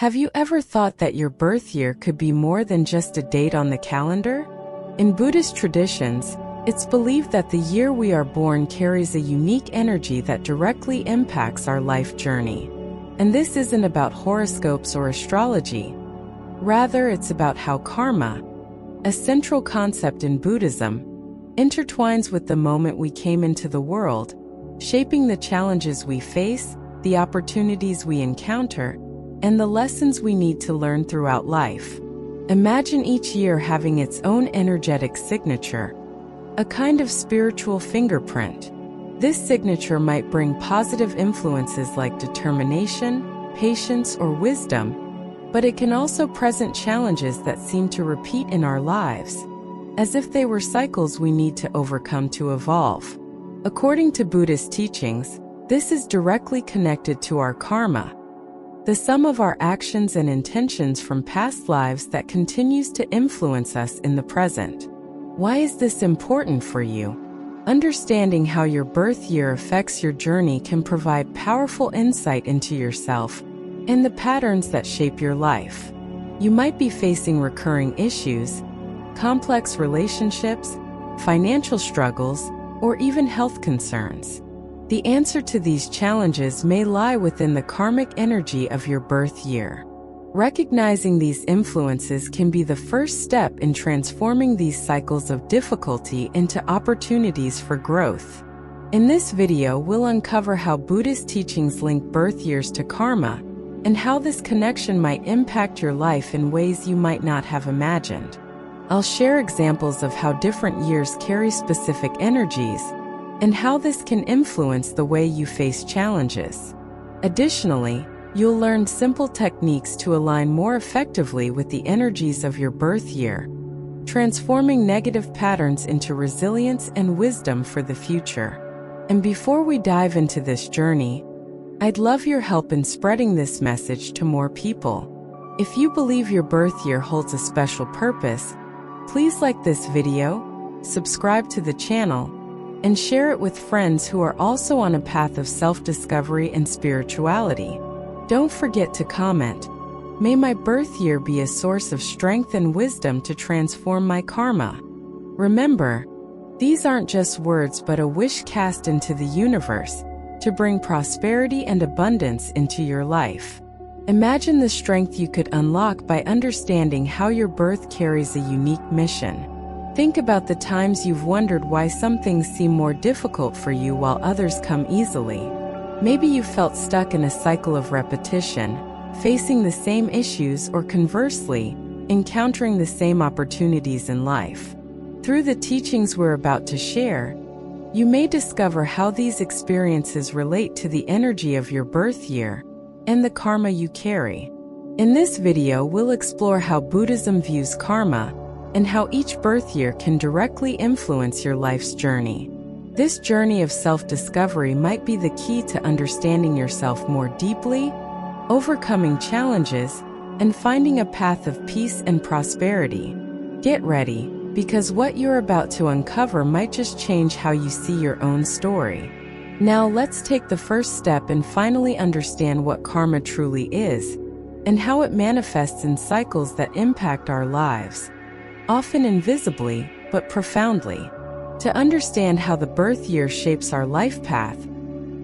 Have you ever thought that your birth year could be more than just a date on the calendar? In Buddhist traditions, it's believed that the year we are born carries a unique energy that directly impacts our life journey. And this isn't about horoscopes or astrology. Rather, it's about how karma, a central concept in Buddhism, intertwines with the moment we came into the world, shaping the challenges we face, the opportunities we encounter, and the lessons we need to learn throughout life. Imagine each year having its own energetic signature, a kind of spiritual fingerprint. This signature might bring positive influences like determination, patience, or wisdom, but it can also present challenges that seem to repeat in our lives, as if they were cycles we need to overcome to evolve. According to Buddhist teachings, this is directly connected to our karma, the sum of our actions and intentions from past lives that continues to influence us in the present. Why is this important for you? Understanding how your birth year affects your journey can provide powerful insight into yourself and the patterns that shape your life. You might be facing recurring issues, complex relationships, financial struggles, or even health concerns. The answer to these challenges may lie within the karmic energy of your birth year. Recognizing these influences can be the first step in transforming these cycles of difficulty into opportunities for growth. In this video, we'll uncover how Buddhist teachings link birth years to karma, and how this connection might impact your life in ways you might not have imagined. I'll share examples of how different years carry specific energies, and how this can influence the way you face challenges. Additionally, you'll learn simple techniques to align more effectively with the energies of your birth year, transforming negative patterns into resilience and wisdom for the future. And before we dive into this journey, I'd love your help in spreading this message to more people. If you believe your birth year holds a special purpose, please like this video, subscribe to the channel, and share it with friends who are also on a path of self-discovery and spirituality. Don't forget to comment, "May my birth year be a source of strength and wisdom to transform my karma." Remember, these aren't just words but a wish cast into the universe to bring prosperity and abundance into your life. Imagine the strength you could unlock by understanding how your birth carries a unique mission. Think about the times you've wondered why some things seem more difficult for you while others come easily. Maybe you felt stuck in a cycle of repetition, facing the same issues, or conversely, encountering the same opportunities in life. Through the teachings we're about to share, you may discover how these experiences relate to the energy of your birth year and the karma you carry. In this video, we'll explore how Buddhism views karma and how each birth year can directly influence your life's journey. This journey of self-discovery might be the key to understanding yourself more deeply, overcoming challenges, and finding a path of peace and prosperity. Get ready, because what you're about to uncover might just change how you see your own story. Now let's take the first step and finally understand what karma truly is, and how it manifests in cycles that impact our lives, often invisibly, but profoundly. To understand how the birth year shapes our life path,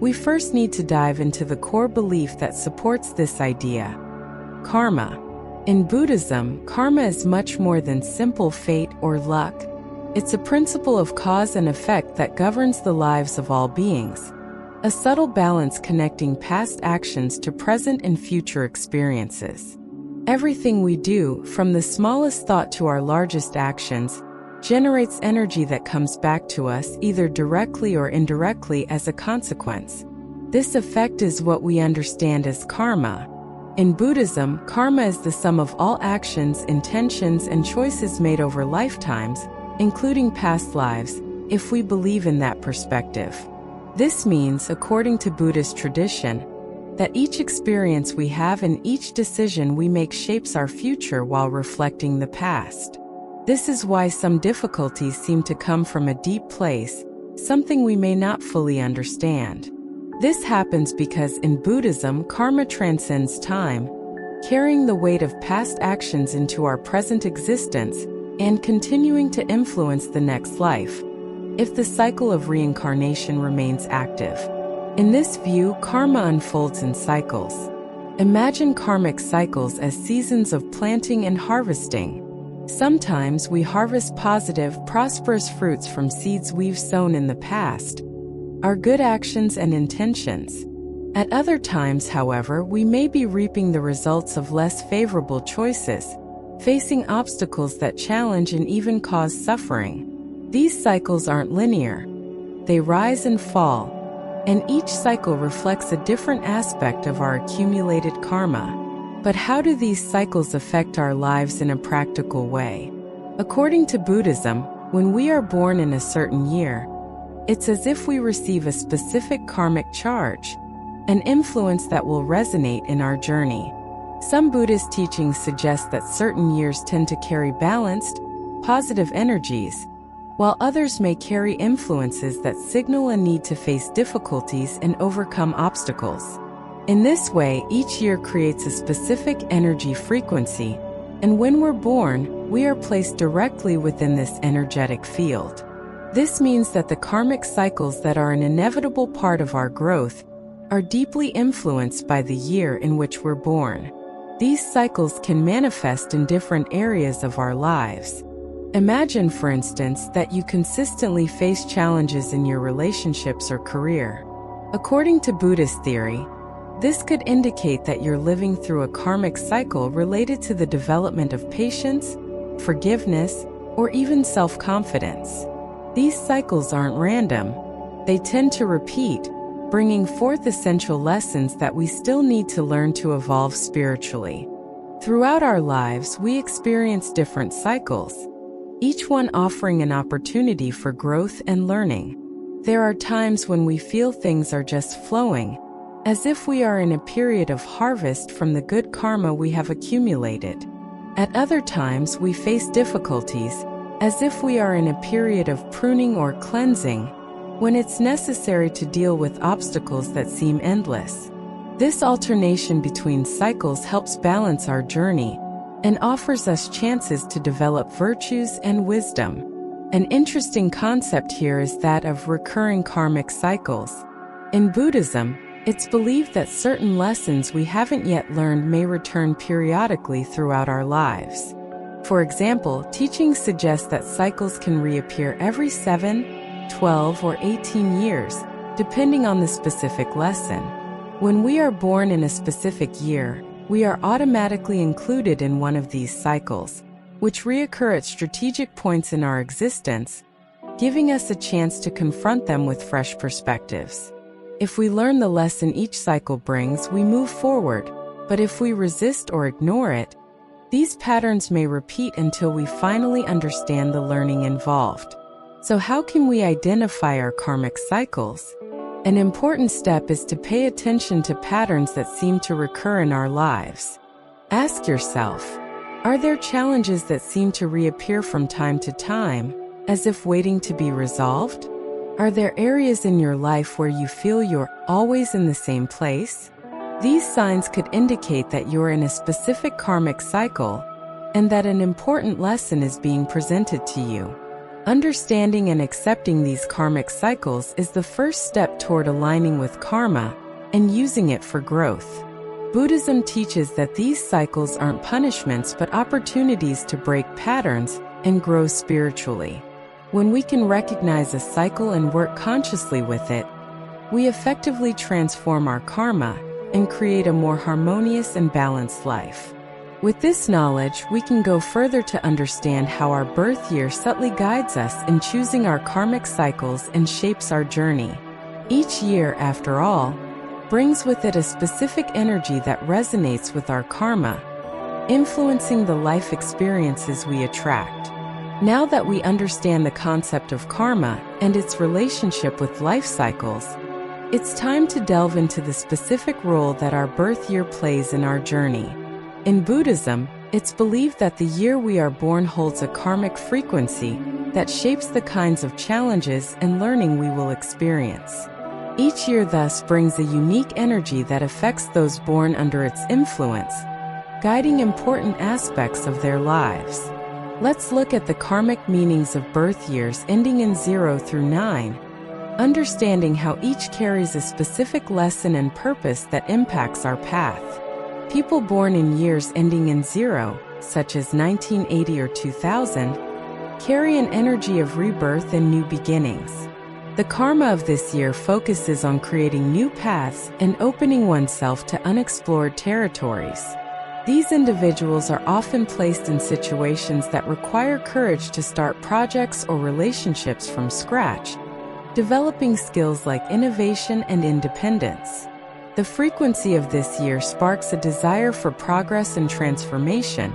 we first need to dive into the core belief that supports this idea: karma. In Buddhism, karma is much more than simple fate or luck. It's a principle of cause and effect that governs the lives of all beings, a subtle balance connecting past actions to present and future experiences. Everything we do, from the smallest thought to our largest actions, generates energy that comes back to us either directly or indirectly as a consequence. This effect is what we understand as karma. In Buddhism, karma is the sum of all actions, intentions, and choices made over lifetimes, including past lives, if we believe in that perspective. This means, according to Buddhist tradition, that each experience we have and each decision we make shapes our future while reflecting the past. This is why some difficulties seem to come from a deep place, something we may not fully understand. This happens because in Buddhism, karma transcends time, carrying the weight of past actions into our present existence and continuing to influence the next life, if the cycle of reincarnation remains active. In this view, karma unfolds in cycles. Imagine karmic cycles as seasons of planting and harvesting. Sometimes we harvest positive, prosperous fruits from seeds we've sown in the past, our good actions and intentions. At other times, however, we may be reaping the results of less favorable choices, facing obstacles that challenge and even cause suffering. These cycles aren't linear. They rise and fall, and each cycle reflects a different aspect of our accumulated karma. But how do these cycles affect our lives in a practical way? According to Buddhism, when we are born in a certain year, it's as if we receive a specific karmic charge, an influence that will resonate in our journey. Some Buddhist teachings suggest that certain years tend to carry balanced, positive energies, while others may carry influences that signal a need to face difficulties and overcome obstacles. In this way, each year creates a specific energy frequency, and when we're born, we are placed directly within this energetic field. This means that the karmic cycles that are an inevitable part of our growth are deeply influenced by the year in which we're born. These cycles can manifest in different areas of our lives. Imagine, for instance, that you consistently face challenges in your relationships or career. According to Buddhist theory, this could indicate that you're living through a karmic cycle related to the development of patience, forgiveness, or even self-confidence. These cycles aren't random. They tend to repeat, bringing forth essential lessons that we still need to learn to evolve spiritually. Throughout our lives, we experience different cycles, each one offering an opportunity for growth and learning. There are times when we feel things are just flowing, as if we are in a period of harvest from the good karma we have accumulated. At other times, we face difficulties, as if we are in a period of pruning or cleansing, when it's necessary to deal with obstacles that seem endless. This alternation between cycles helps balance our journey and offers us chances to develop virtues and wisdom. An interesting concept here is that of recurring karmic cycles. In Buddhism, it's believed that certain lessons we haven't yet learned may return periodically throughout our lives. For example, teachings suggest that cycles can reappear every 7, 12, or 18 years, depending on the specific lesson. When we are born in a specific year, we are automatically included in one of these cycles, which reoccur at strategic points in our existence, giving us a chance to confront them with fresh perspectives. If we learn the lesson each cycle brings, we move forward, but if we resist or ignore it, these patterns may repeat until we finally understand the learning involved. So how can we identify our karmic cycles? An important step is to pay attention to patterns that seem to recur in our lives. Ask yourself, are there challenges that seem to reappear from time to time, as if waiting to be resolved? Are there areas in your life where you feel you're always in the same place? These signs could indicate that you're in a specific karmic cycle and that an important lesson is being presented to you. Understanding and accepting these karmic cycles is the first step toward aligning with karma and using it for growth. Buddhism teaches that these cycles aren't punishments but opportunities to break patterns and grow spiritually. When we can recognize a cycle and work consciously with it, we effectively transform our karma and create a more harmonious and balanced life. With this knowledge, we can go further to understand how our birth year subtly guides us in choosing our karmic cycles and shapes our journey. Each year, after all, brings with it a specific energy that resonates with our karma, influencing the life experiences we attract. Now that we understand the concept of karma and its relationship with life cycles, it's time to delve into the specific role that our birth year plays in our journey. In Buddhism, it's believed that the year we are born holds a karmic frequency that shapes the kinds of challenges and learning we will experience. Each year thus brings a unique energy that affects those born under its influence, guiding important aspects of their lives. Let's look at the karmic meanings of birth years ending in 0 through 9, understanding how each carries a specific lesson and purpose that impacts our path. People born in years ending in 0, such as 1980 or 2000, carry an energy of rebirth and new beginnings. The karma of this year focuses on creating new paths and opening oneself to unexplored territories. These individuals are often placed in situations that require courage to start projects or relationships from scratch, developing skills like innovation and independence. The frequency of this year sparks a desire for progress and transformation,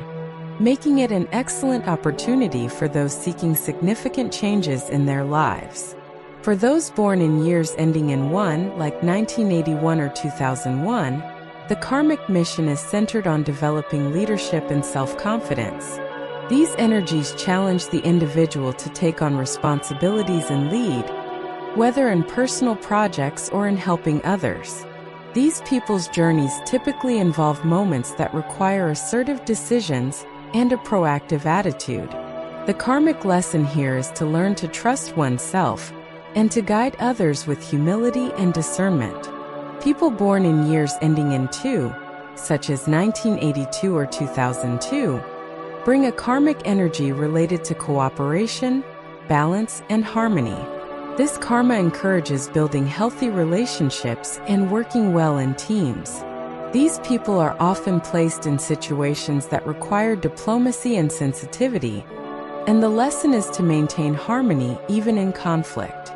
making it an excellent opportunity for those seeking significant changes in their lives. For those born in years ending in 1, like 1981 or 2001, the karmic mission is centered on developing leadership and self-confidence. These energies challenge the individual to take on responsibilities and lead, whether in personal projects or in helping others. These people's journeys typically involve moments that require assertive decisions and a proactive attitude. The karmic lesson here is to learn to trust oneself and to guide others with humility and discernment. People born in years ending in 2, such as 1982 or 2002, bring a karmic energy related to cooperation, balance, and harmony. This karma encourages building healthy relationships and working well in teams. These people are often placed in situations that require diplomacy and sensitivity, and the lesson is to maintain harmony even in conflict.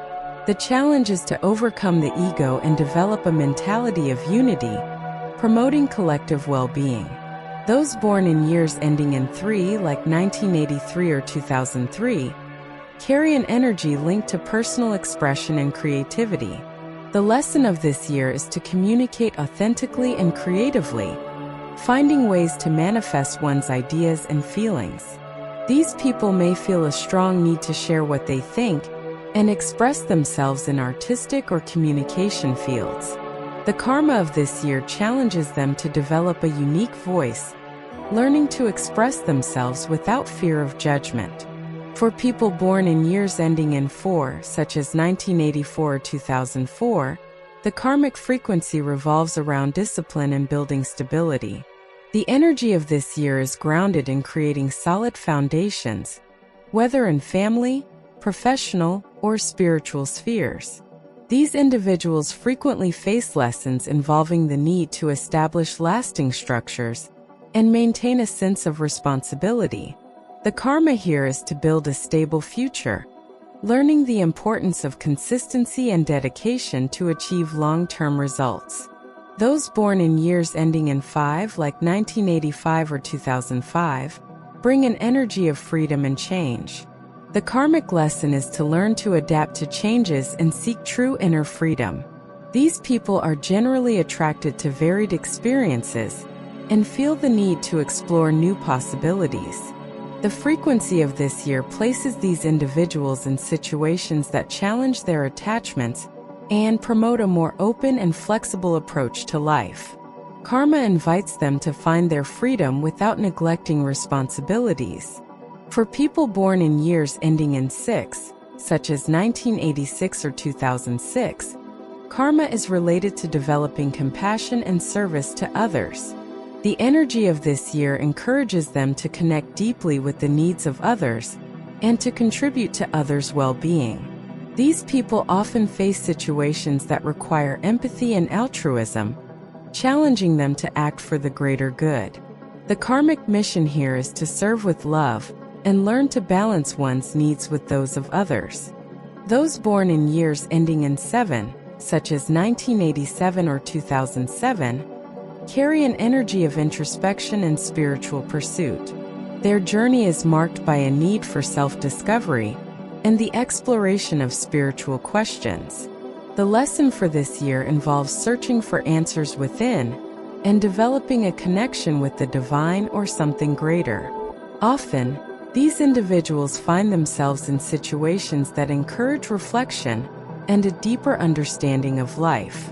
The challenge is to overcome the ego and develop a mentality of unity, promoting collective well-being. Those born in years ending in 3, like 1983 or 2003, carry an energy linked to personal expression and creativity. The lesson of this year is to communicate authentically and creatively, finding ways to manifest one's ideas and feelings. These people may feel a strong need to share what they think and express themselves in artistic or communication fields. The karma of this year challenges them to develop a unique voice, learning to express themselves without fear of judgment. For people born in years ending in 4, such as 1984 or 2004, the karmic frequency revolves around discipline and building stability. The energy of this year is grounded in creating solid foundations, whether in family, professional, or spiritual spheres. These individuals frequently face lessons involving the need to establish lasting structures and maintain a sense of responsibility. The karma here is to build a stable future, learning the importance of consistency and dedication to achieve long-term results. Those born in years ending in 5, like 1985 or 2005, bring an energy of freedom and change. The karmic lesson is to learn to adapt to changes and seek true inner freedom. These people are generally attracted to varied experiences and feel the need to explore new possibilities. The frequency of this year places these individuals in situations that challenge their attachments and promote a more open and flexible approach to life. Karma invites them to find their freedom without neglecting responsibilities. For people born in years ending in 6, such as 1986 or 2006, karma is related to developing compassion and service to others. The energy of this year encourages them to connect deeply with the needs of others and to contribute to others' well-being. These people often face situations that require empathy and altruism, challenging them to act for the greater good. The karmic mission here is to serve with love and learn to balance one's needs with those of others. Those born in years ending in 7, such as 1987 or 2007, carry an energy of introspection and spiritual pursuit. Their journey is marked by a need for self-discovery and the exploration of spiritual questions. The lesson for this year involves searching for answers within and developing a connection with the divine or something greater. Often, these individuals find themselves in situations that encourage reflection and a deeper understanding of life.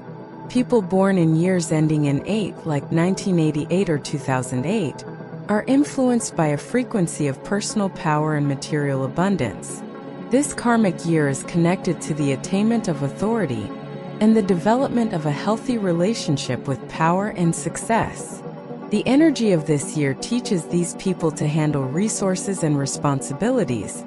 People born in years ending in 8, like 1988 or 2008, are influenced by a frequency of personal power and material abundance. This karmic year is connected to the attainment of authority and the development of a healthy relationship with power and success. The energy of this year teaches these people to handle resources and responsibilities,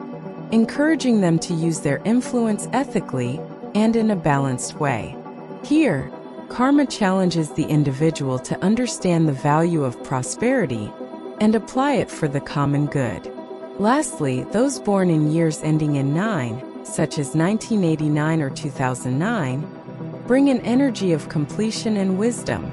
encouraging them to use their influence ethically and in a balanced way. Here, karma challenges the individual to understand the value of prosperity and apply it for the common good. Lastly, those born in years ending in 9, such as 1989 or 2009, bring an energy of completion and wisdom.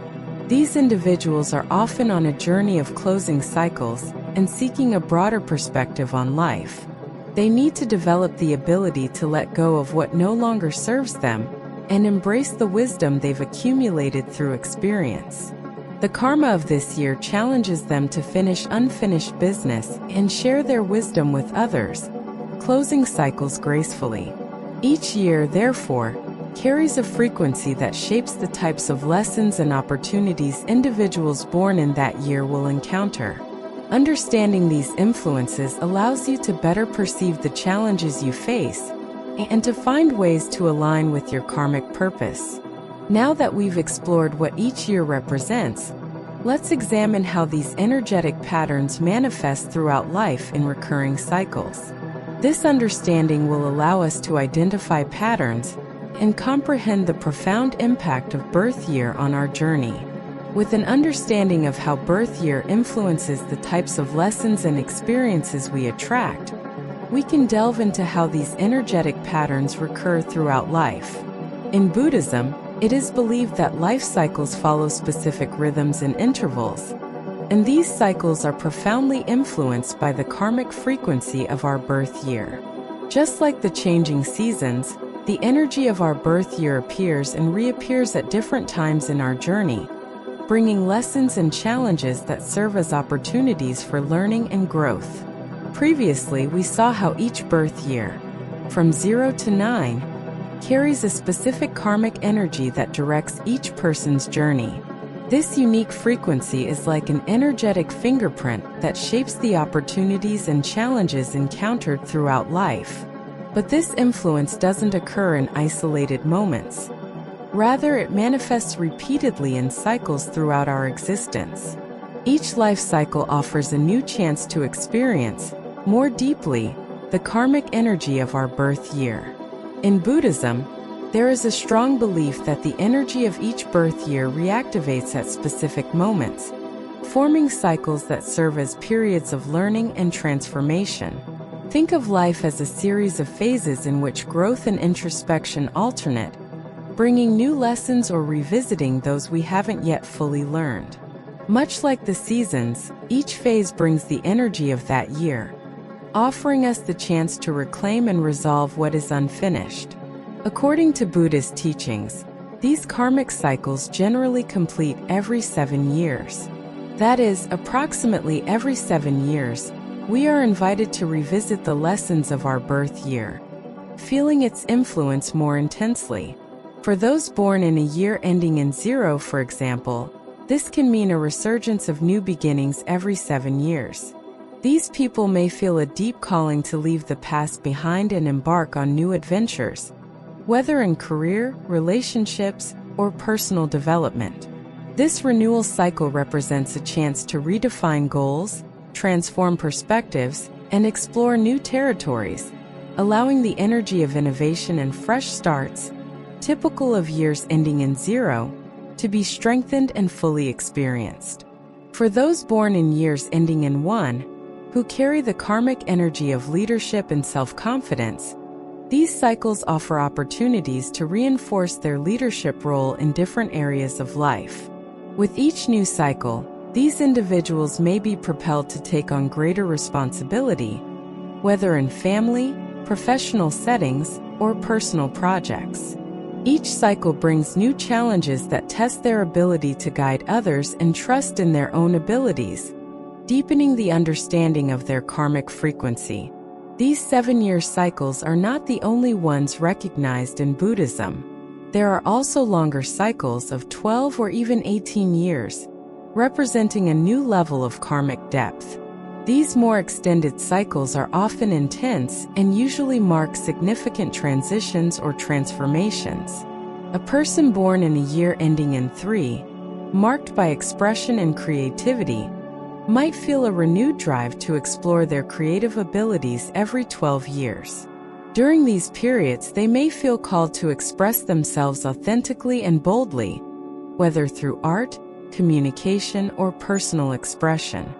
These individuals are often on a journey of closing cycles and seeking a broader perspective on life. They need to develop the ability to let go of what no longer serves them and embrace the wisdom they've accumulated through experience. The karma of this year challenges them to finish unfinished business and share their wisdom with others, closing cycles gracefully. Each year, therefore, carries a frequency that shapes the types of lessons and opportunities individuals born in that year will encounter. Understanding these influences allows you to better perceive the challenges you face and to find ways to align with your karmic purpose. Now that we've explored what each year represents, let's examine how these energetic patterns manifest throughout life in recurring cycles. This understanding will allow us to identify patterns and comprehend the profound impact of birth year on our journey. With an understanding of how birth year influences the types of lessons and experiences we attract, we can delve into how these energetic patterns recur throughout life. In Buddhism, it is believed that life cycles follow specific rhythms and intervals, and these cycles are profoundly influenced by the karmic frequency of our birth year. Just like the changing seasons, the energy of our birth year appears and reappears at different times in our journey, bringing lessons and challenges that serve as opportunities for learning and growth. Previously, we saw how each birth year, from 0 to 9, carries a specific karmic energy that directs each person's journey. This unique frequency is like an energetic fingerprint that shapes the opportunities and challenges encountered throughout life. But this influence doesn't occur in isolated moments. Rather, it manifests repeatedly in cycles throughout our existence. Each life cycle offers a new chance to experience, more deeply, the karmic energy of our birth year. In Buddhism, there is a strong belief that the energy of each birth year reactivates at specific moments, forming cycles that serve as periods of learning and transformation. Think of life as a series of phases in which growth and introspection alternate, bringing new lessons or revisiting those we haven't yet fully learned. Much like the seasons, each phase brings the energy of that year, offering us the chance to reclaim and resolve what is unfinished. According to Buddhist teachings, these karmic cycles generally complete every 7 years. That is, approximately every 7 years, we are invited to revisit the lessons of our birth year, feeling its influence more intensely. For those born in a year ending in 0, for example, this can mean a resurgence of new beginnings every 7 years. These people may feel a deep calling to leave the past behind and embark on new adventures, whether in career, relationships, or personal development. This renewal cycle represents a chance to redefine goals, transform perspectives, and explore new territories, allowing the energy of innovation and fresh starts, typical of years ending in 0, to be strengthened and fully experienced. For those born in years ending in 1, who carry the karmic energy of leadership and self-confidence, these cycles offer opportunities to reinforce their leadership role in different areas of life. With each new cycle, these individuals may be propelled to take on greater responsibility, whether in family, professional settings, or personal projects. Each cycle brings new challenges that test their ability to guide others and trust in their own abilities, deepening the understanding of their karmic frequency. These 7-year cycles are not the only ones recognized in Buddhism. There are also longer cycles of 12 or even 18 years, representing a new level of karmic depth. These more extended cycles are often intense and usually mark significant transitions or transformations. A person born in a year ending in 3, marked by expression and creativity, might feel a renewed drive to explore their creative abilities every 12 years. During these periods, they may feel called to express themselves authentically and boldly, whether through art, communication, or personal expression.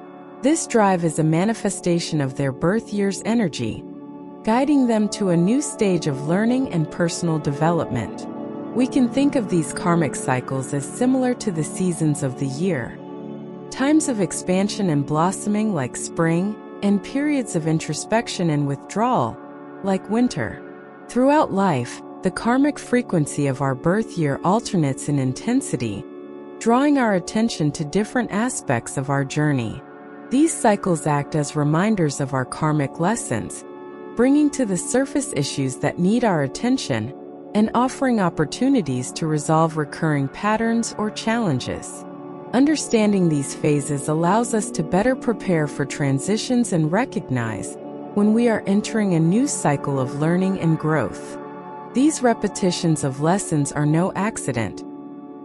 This drive is a manifestation of their birth year's energy, guiding them to a new stage of learning and personal development. We can think of these karmic cycles as similar to the seasons of the year. Times of expansion and blossoming like spring, and periods of introspection and withdrawal like winter. Throughout life, the karmic frequency of our birth year alternates in intensity, drawing our attention to different aspects of our journey. These cycles act as reminders of our karmic lessons, bringing to the surface issues that need our attention and offering opportunities to resolve recurring patterns or challenges. Understanding these phases allows us to better prepare for transitions and recognize when we are entering a new cycle of learning and growth. These repetitions of lessons are no accident.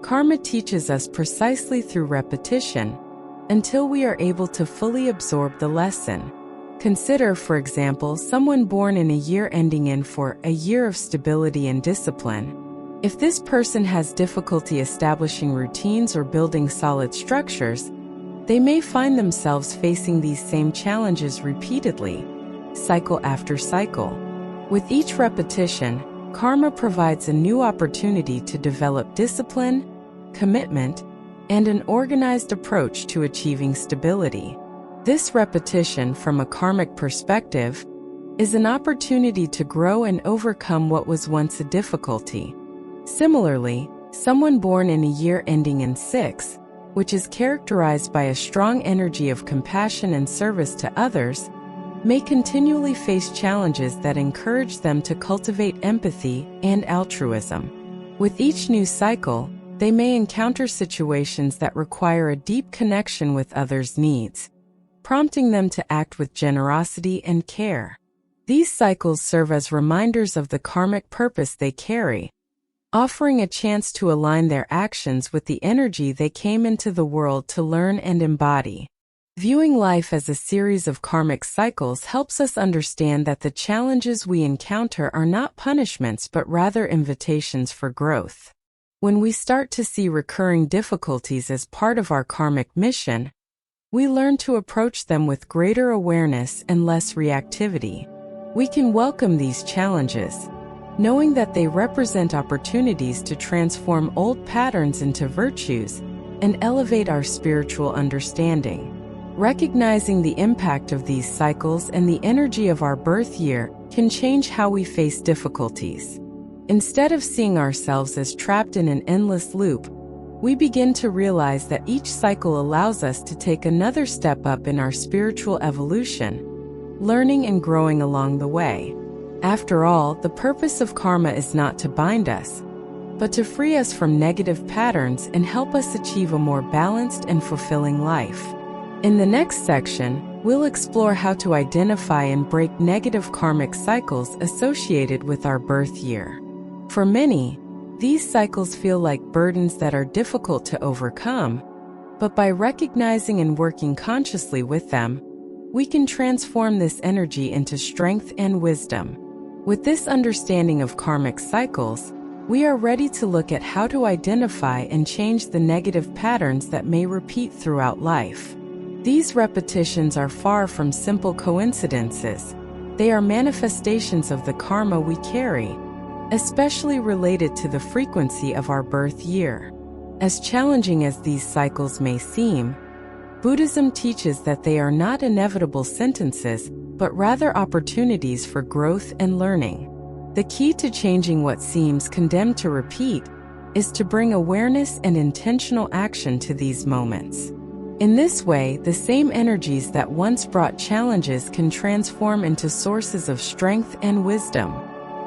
Karma teaches us precisely through repetition until we are able to fully absorb the lesson. Consider, for example, someone born in a year ending in 4, a year of stability and discipline. If this person has difficulty establishing routines or building solid structures, they may find themselves facing these same challenges repeatedly, cycle after cycle. With each repetition, karma provides a new opportunity to develop discipline, commitment, and an organized approach to achieving stability. This repetition, from a karmic perspective, is an opportunity to grow and overcome what was once a difficulty. Similarly, someone born in a year ending in 6, which is characterized by a strong energy of compassion and service to others, may continually face challenges that encourage them to cultivate empathy and altruism. With each new cycle, they may encounter situations that require a deep connection with others' needs, prompting them to act with generosity and care. These cycles serve as reminders of the karmic purpose they carry, offering a chance to align their actions with the energy they came into the world to learn and embody. Viewing life as a series of karmic cycles helps us understand that the challenges we encounter are not punishments but rather invitations for growth. When we start to see recurring difficulties as part of our karmic mission, we learn to approach them with greater awareness and less reactivity. We can welcome these challenges, knowing that they represent opportunities to transform old patterns into virtues and elevate our spiritual understanding. Recognizing the impact of these cycles and the energy of our birth year can change how we face difficulties. Instead of seeing ourselves as trapped in an endless loop, we begin to realize that each cycle allows us to take another step up in our spiritual evolution, learning and growing along the way. After all, the purpose of karma is not to bind us, but to free us from negative patterns and help us achieve a more balanced and fulfilling life. In the next section, we'll explore how to identify and break negative karmic cycles associated with our birth year. For many, these cycles feel like burdens that are difficult to overcome, but by recognizing and working consciously with them, we can transform this energy into strength and wisdom. With this understanding of karmic cycles, we are ready to look at how to identify and change the negative patterns that may repeat throughout life. These repetitions are far from simple coincidences. They are manifestations of the karma we carry, especially related to the frequency of our birth year. As challenging as these cycles may seem, Buddhism teaches that they are not inevitable sentences, but rather opportunities for growth and learning. The key to changing what seems condemned to repeat is to bring awareness and intentional action to these moments. In this way, the same energies that once brought challenges can transform into sources of strength and wisdom.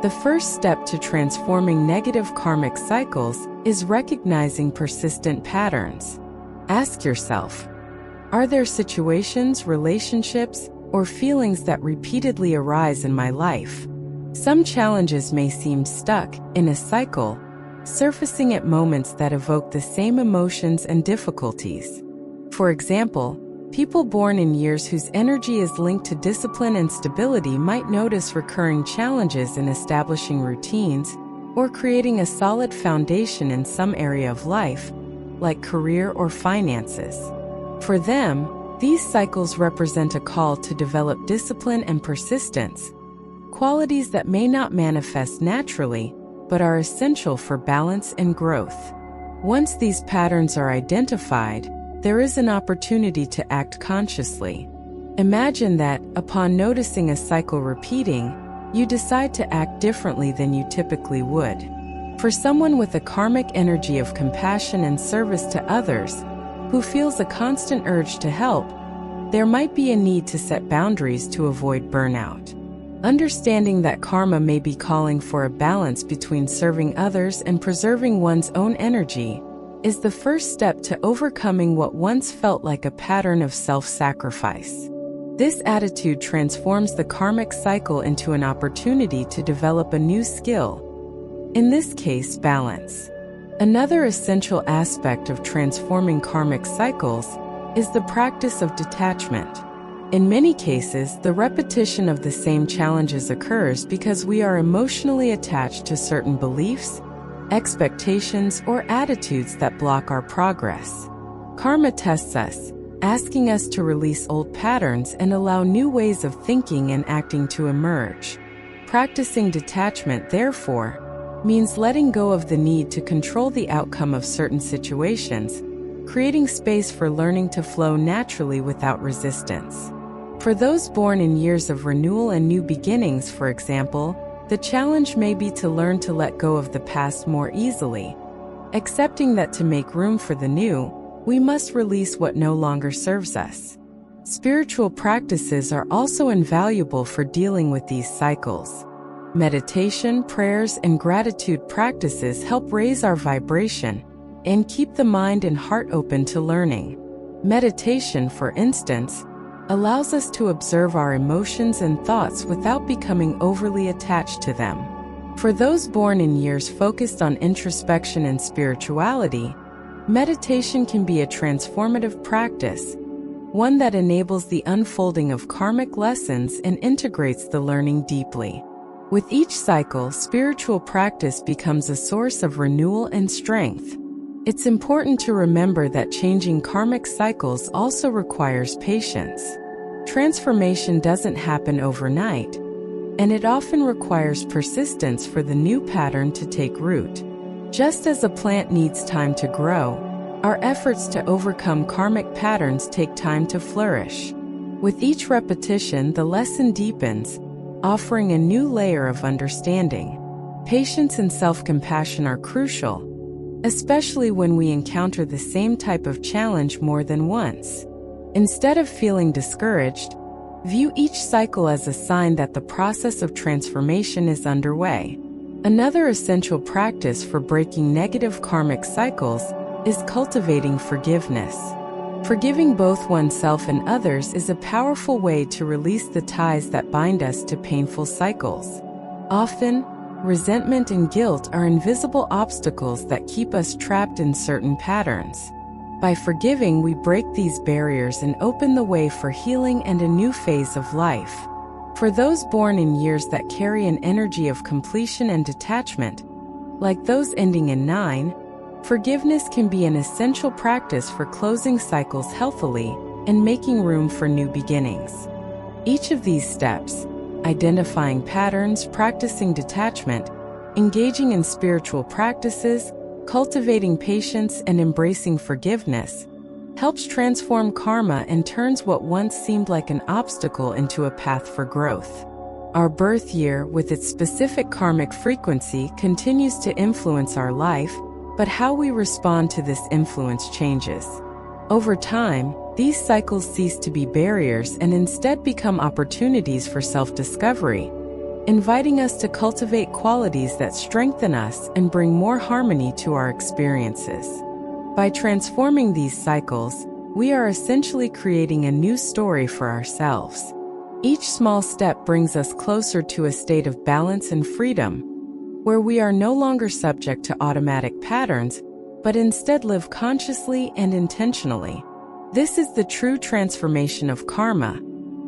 The first step to transforming negative karmic cycles is recognizing persistent patterns. Ask yourself, are there situations, relationships, or feelings that repeatedly arise in my life? Some challenges may seem stuck in a cycle, surfacing at moments that evoke the same emotions and difficulties. For example, people born in years whose energy is linked to discipline and stability might notice recurring challenges in establishing routines or creating a solid foundation in some area of life, like career or finances. For them, these cycles represent a call to develop discipline and persistence, qualities that may not manifest naturally, but are essential for balance and growth. Once these patterns are identified, there is an opportunity to act consciously. Imagine that, upon noticing a cycle repeating, you decide to act differently than you typically would. For someone with a karmic energy of compassion and service to others, who feels a constant urge to help, there might be a need to set boundaries to avoid burnout. Understanding that karma may be calling for a balance between serving others and preserving one's own energy is the first step to overcoming what once felt like a pattern of self-sacrifice. This attitude transforms the karmic cycle into an opportunity to develop a new skill, in this case, balance. Another essential aspect of transforming karmic cycles is the practice of detachment. In many cases, the repetition of the same challenges occurs because we are emotionally attached to certain beliefs, expectations, or attitudes that block our progress. Karma tests us, asking us to release old patterns and allow new ways of thinking and acting to emerge. Practicing detachment, therefore, means letting go of the need to control the outcome of certain situations, creating space for learning to flow naturally without resistance. For those born in years of renewal and new beginnings, for example, the challenge may be to learn to let go of the past more easily, accepting that to make room for the new, we must release what no longer serves us. Spiritual practices are also invaluable for dealing with these cycles. Meditation, prayers, and gratitude practices help raise our vibration and keep the mind and heart open to learning. Meditation, for instance, allows us to observe our emotions and thoughts without becoming overly attached to them. For those born in years focused on introspection and spirituality, meditation can be a transformative practice, one that enables the unfolding of karmic lessons and integrates the learning deeply. With each cycle, spiritual practice becomes a source of renewal and strength. It's important to remember that changing karmic cycles also requires patience. Transformation doesn't happen overnight, and it often requires persistence for the new pattern to take root. Just as a plant needs time to grow, our efforts to overcome karmic patterns take time to flourish. With each repetition, the lesson deepens, offering a new layer of understanding. Patience and self-compassion are crucial, especially when we encounter the same type of challenge more than once. Instead of feeling discouraged, view each cycle as a sign that the process of transformation is underway. Another essential practice for breaking negative karmic cycles is cultivating forgiveness. Forgiving both oneself and others is a powerful way to release the ties that bind us to painful cycles. Often, resentment and guilt are invisible obstacles that keep us trapped in certain patterns. By forgiving, we break these barriers and open the way for healing and a new phase of life. For those born in years that carry an energy of completion and detachment, like those ending in 9, forgiveness can be an essential practice for closing cycles healthily and making room for new beginnings. Each of these steps, identifying patterns, practicing detachment, engaging in spiritual practices, cultivating patience, and embracing forgiveness, helps transform karma and turns what once seemed like an obstacle into a path for growth. Our birth year, with its specific karmic frequency, continues to influence our life, but how we respond to this influence changes. Over time, these cycles cease to be barriers and instead become opportunities for self-discovery. inviting us to cultivate qualities that strengthen us and bring more harmony to our experiences. By transforming these cycles, we are essentially creating a new story for ourselves. Each small step brings us closer to a state of balance and freedom, where we are no longer subject to automatic patterns, but instead live consciously and intentionally. This is the true transformation of karma,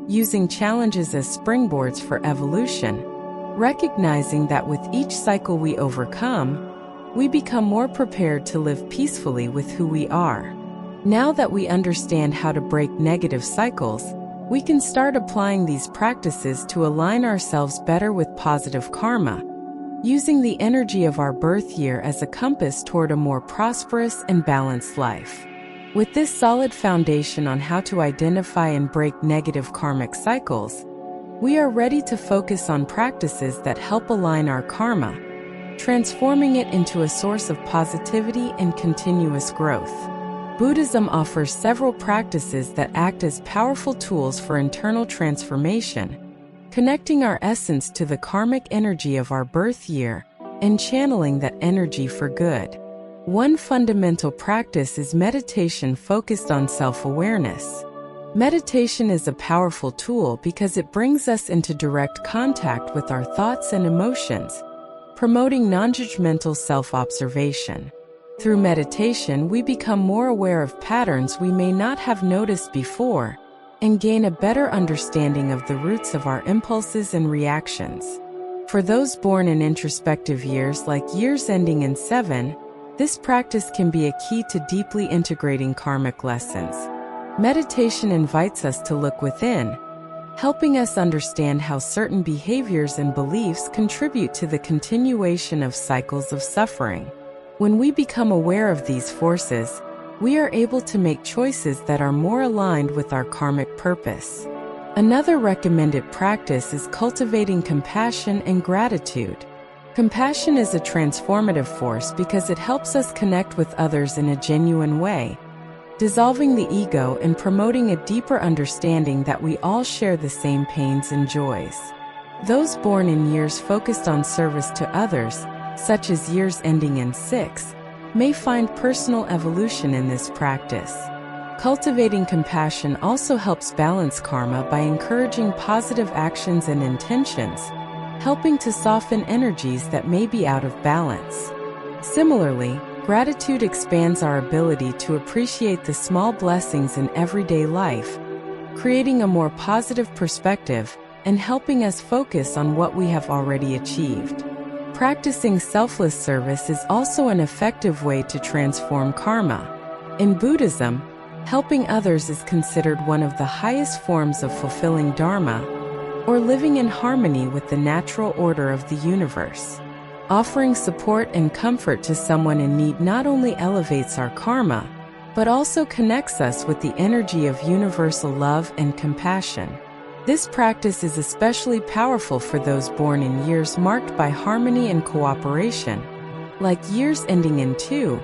using challenges as springboards for evolution, recognizing that with each cycle we overcome, we become more prepared to live peacefully with who we are. Now that we understand how to break negative cycles, we can start applying these practices to align ourselves better with positive karma, using the energy of our birth year as a compass toward a more prosperous and balanced life. With this solid foundation on how to identify and break negative karmic cycles, we are ready to focus on practices that help align our karma, transforming it into a source of positivity and continuous growth. Buddhism offers several practices that act as powerful tools for internal transformation, connecting our essence to the karmic energy of our birth year and channeling that energy for good. One fundamental practice is meditation focused on self-awareness. Meditation is a powerful tool because it brings us into direct contact with our thoughts and emotions, promoting non-judgmental self-observation. Through meditation, we become more aware of patterns we may not have noticed before and gain a better understanding of the roots of our impulses and reactions. For those born in introspective years like years ending in 7, this practice can be a key to deeply integrating karmic lessons. Meditation invites us to look within, helping us understand how certain behaviors and beliefs contribute to the continuation of cycles of suffering. When we become aware of these forces, we are able to make choices that are more aligned with our karmic purpose. Another recommended practice is cultivating compassion and gratitude. Compassion is a transformative force because it helps us connect with others in a genuine way, dissolving the ego and promoting a deeper understanding that we all share the same pains and joys. Those born in years focused on service to others, such as years ending in 6, may find personal evolution in this practice. Cultivating compassion also helps balance karma by encouraging positive actions and intentions, helping to soften energies that may be out of balance. Similarly, gratitude expands our ability to appreciate the small blessings in everyday life, creating a more positive perspective and helping us focus on what we have already achieved. Practicing selfless service is also an effective way to transform karma. In Buddhism, helping others is considered one of the highest forms of fulfilling dharma, or living in harmony with the natural order of the universe. Offering support and comfort to someone in need not only elevates our karma, but also connects us with the energy of universal love and compassion. This practice is especially powerful for those born in years marked by harmony and cooperation, like years ending in 2,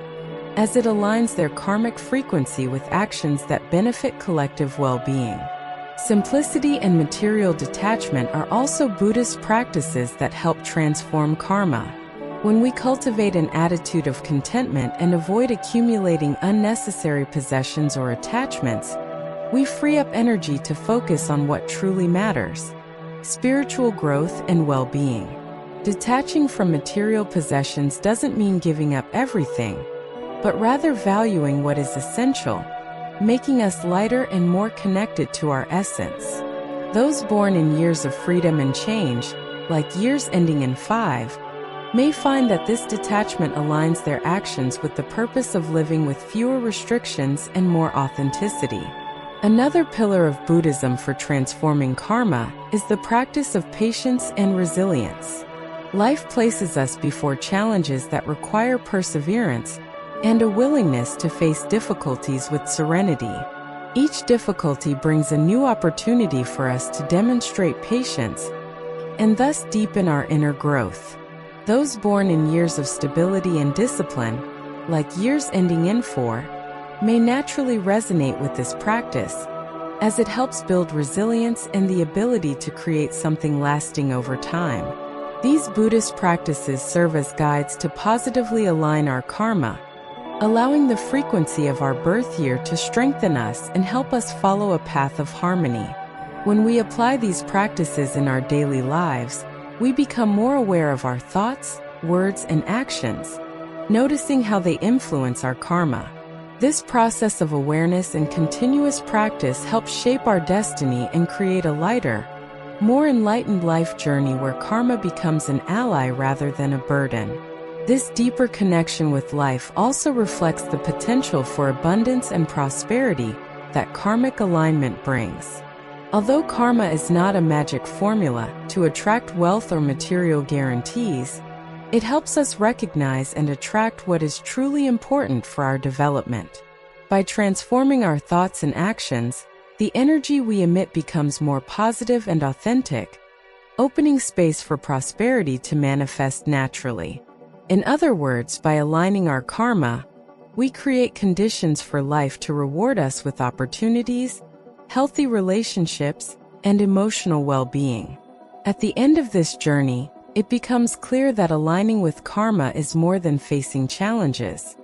as it aligns their karmic frequency with actions that benefit collective well-being. Simplicity and material detachment are also Buddhist practices that help transform karma. When we cultivate an attitude of contentment and avoid accumulating unnecessary possessions or attachments, we free up energy to focus on what truly matters: spiritual growth and well-being. Detaching from material possessions doesn't mean giving up everything, but rather valuing what is essential, making us lighter and more connected to our essence. Those born in years of freedom and change, like years ending in 5, may find that this detachment aligns their actions with the purpose of living with fewer restrictions and more authenticity. Another pillar of Buddhism for transforming karma is the practice of patience and resilience. Life places us before challenges that require perseverance and a willingness to face difficulties with serenity. Each difficulty brings a new opportunity for us to demonstrate patience and thus deepen our inner growth. Those born in years of stability and discipline, like years ending in 4, may naturally resonate with this practice, as it helps build resilience and the ability to create something lasting over time. These Buddhist practices serve as guides to positively align our karma, allowing the frequency of our birth year to strengthen us and help us follow a path of harmony. When we apply these practices in our daily lives, we become more aware of our thoughts, words, and actions, noticing how they influence our karma. This process of awareness and continuous practice helps shape our destiny and create a lighter, more enlightened life journey where karma becomes an ally rather than a burden. This deeper connection with life also reflects the potential for abundance and prosperity that karmic alignment brings. Although karma is not a magic formula to attract wealth or material guarantees, it helps us recognize and attract what is truly important for our development. By transforming our thoughts and actions, the energy we emit becomes more positive and authentic, opening space for prosperity to manifest naturally. In other words, by aligning our karma, we create conditions for life to reward us with opportunities, healthy relationships, and emotional well-being. At the end of this journey, it becomes clear that aligning with karma is more than facing challenges.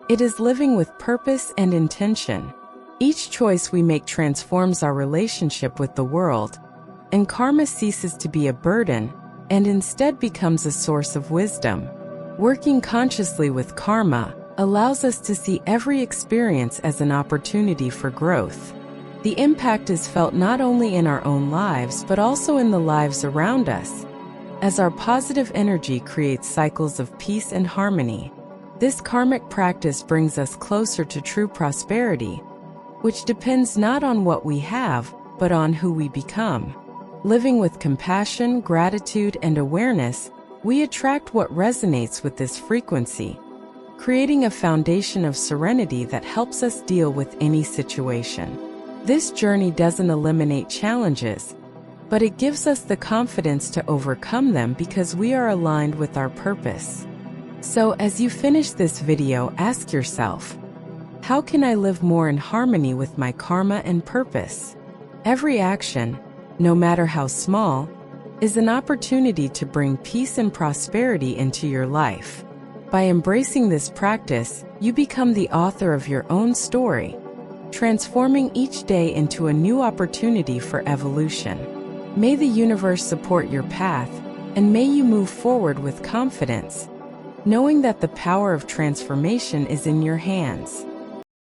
It is living with purpose and intention. Each choice we make transforms our relationship with the world, and karma ceases to be a burden and instead becomes a source of wisdom. Working consciously with karma allows us to see every experience as an opportunity for growth. The impact is felt not only in our own lives but also in the lives around us, as our positive energy creates cycles of peace and harmony. This karmic practice brings us closer to true prosperity, which depends not on what we have, but on who we become. Living with compassion, gratitude, and awareness, we attract what resonates with this frequency, creating a foundation of serenity that helps us deal with any situation. This journey doesn't eliminate challenges, but it gives us the confidence to overcome them because we are aligned with our purpose. So, as you finish this video, ask yourself, how can I live more in harmony with my karma and purpose? Every action, no matter how small, is an opportunity to bring peace and prosperity into your life. By embracing this practice, you become the author of your own story, transforming each day into a new opportunity for evolution. May the universe support your path, and may you move forward with confidence, knowing that the power of transformation is in your hands.